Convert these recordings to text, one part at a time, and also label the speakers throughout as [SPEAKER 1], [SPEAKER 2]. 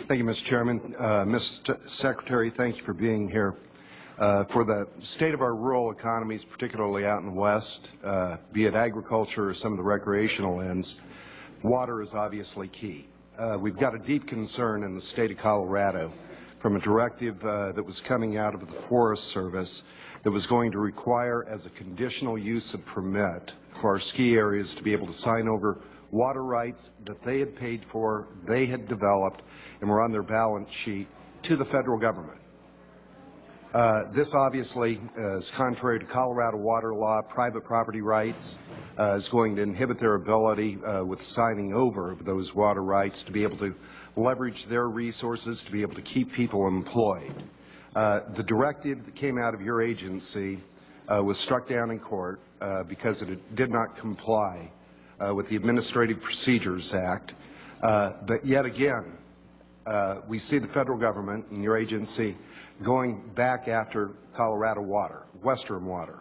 [SPEAKER 1] Thank you, Mr. Chairman. Mr. Secretary, thank you for being here. For the state of our rural economies, particularly out in the West, be it agriculture or some of the recreational ends, water is obviously key. We've got a deep concern in the state of Colorado from a directive that was coming out of the Forest Service that was going to require, as a conditional use of permit, for our ski areas to be able to sign over water rights that they had paid for, they had developed, and were on their balance sheet to the federal government. This obviously is contrary to Colorado water law. Private property rights is going to inhibit their ability with signing over of those water rights to be able to leverage their resources to be able to keep people employed. The directive that came out of your agency was struck down in court because it did not comply with the Administrative Procedures Act. But yet again, we see the federal government and your agency going back after Colorado water, Western water,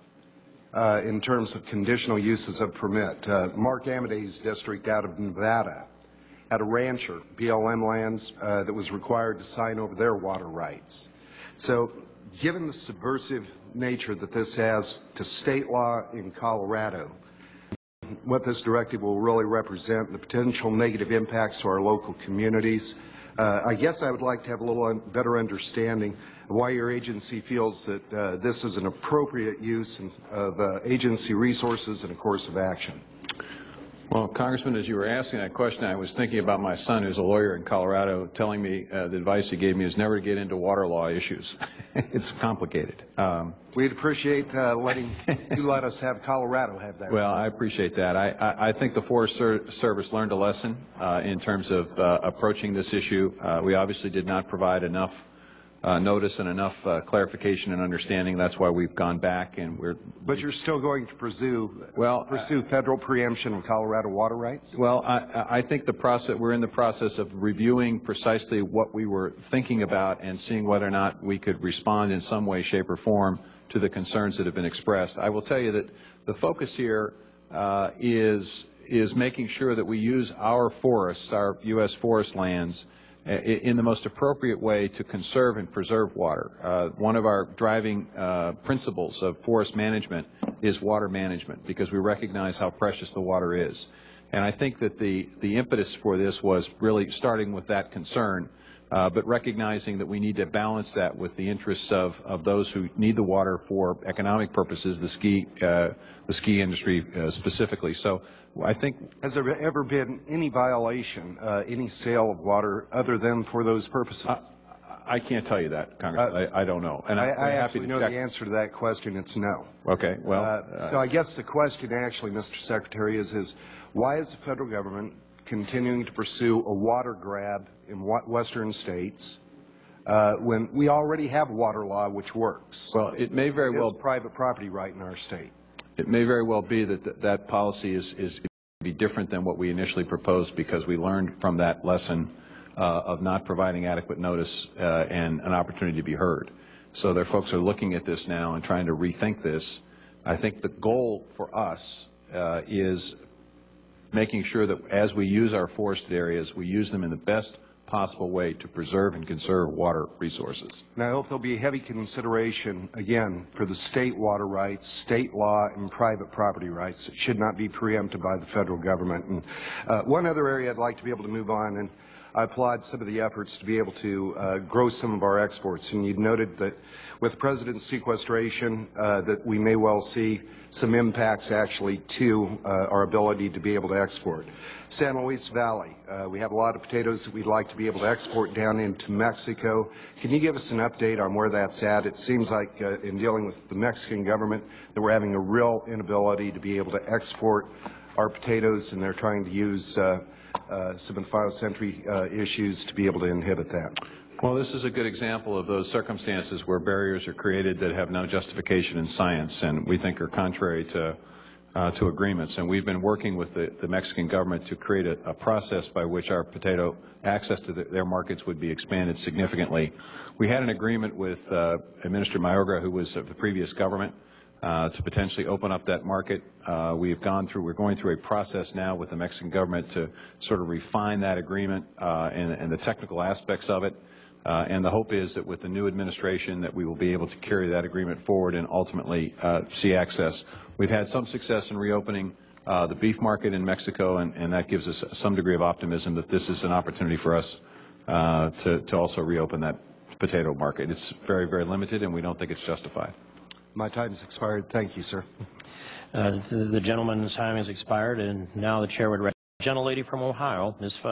[SPEAKER 1] in terms of conditional uses of permit. Mark Amadei's district out of Nevada had a rancher, BLM lands, that was required to sign over their water rights. So given the subversive nature that this has to state law in Colorado, what this directive will really represent, the potential negative impacts to our local communities, I guess I would like to have a little better understanding of why your agency feels that this is an appropriate use of agency resources and a course of action.
[SPEAKER 2] Well, Congressman, as you were asking that question, I was thinking about my son, who's a lawyer in Colorado, telling me the advice he gave me is never to get into water law issues. It's complicated.
[SPEAKER 1] We'd appreciate letting you let us have Colorado have that.
[SPEAKER 2] Well, I appreciate that. I think the Forest Service learned a lesson in terms of approaching this issue. We obviously did not provide enough notice and enough clarification and understanding. That's why we've gone back and we're.
[SPEAKER 1] But you're still going to pursue federal preemption of Colorado water rights?
[SPEAKER 2] Well, I think we're in the process of reviewing precisely what we were thinking about and seeing whether or not we could respond in some way, shape, or form to the concerns that have been expressed. I will tell you that the focus here is making sure that we use our forests, our U.S. forest lands, in the most appropriate way to conserve and preserve water. One of our driving principles of forest management is water management, because we recognize how precious the water is. And I think that the impetus for this was really starting with that concern, but recognizing that we need to balance that with the interests of those who need the water for economic purposes, the ski industry specifically. So I think.
[SPEAKER 1] Has there ever been any violation, any sale of water other than for those purposes?
[SPEAKER 2] I can't tell you that, Congressman. I don't know. And
[SPEAKER 1] I actually know the answer to that question. It's no.
[SPEAKER 2] Okay. Well.
[SPEAKER 1] So I guess the question actually, Mr. Secretary, is why is the federal government continuing to pursue a water grab in western states when we already have water law which works?
[SPEAKER 2] Well, it may very well.
[SPEAKER 1] It's private property right in our state.
[SPEAKER 2] It may very well be that that policy is be different than what we initially proposed, because we learned from that lesson of not providing adequate notice and an opportunity to be heard. So their folks are looking at this now and trying to rethink this. I think the goal for us is making sure that as we use our forested areas, we use them in the best possible way to preserve and conserve water resources.
[SPEAKER 1] And I hope there'll be heavy consideration, again, for the state water rights, state law, and private property rights. It should not be preempted by the federal government. And one other area I'd like to be able to move on, and I applaud some of the efforts to be able to grow some of our exports. And you noted that with the President's sequestration that we may well see some impacts actually to our ability to be able to export. San Luis Valley, we have a lot of potatoes that we'd like to be able to export down into Mexico. Can you give us an update on where that's at? It seems like in dealing with the Mexican government that we're having a real inability to be able to export our potatoes, and they're trying to use some of the phytosanitary issues to be able to inhibit that.
[SPEAKER 2] Well, this is a good example of those circumstances where barriers are created that have no justification in science and we think are contrary to agreements. And we've been working with the Mexican government to create a process by which our potato access to their markets would be expanded significantly. We had an agreement with Minister Mayorga, who was of the previous government, to potentially open up that market. We're going through a process now with the Mexican government to sort of refine that agreement and the technical aspects of it. And the hope is that with the new administration that we will be able to carry that agreement forward and ultimately see access. We've had some success in reopening the beef market in Mexico, and that gives us some degree of optimism that this is an opportunity for us to also reopen that potato market. It's very, very limited, and we don't think it's justified.
[SPEAKER 1] My time has expired. Thank you, sir.
[SPEAKER 3] The gentleman's time has expired, and now the chair would recognize the gentlelady from Ohio, Ms. Fudd.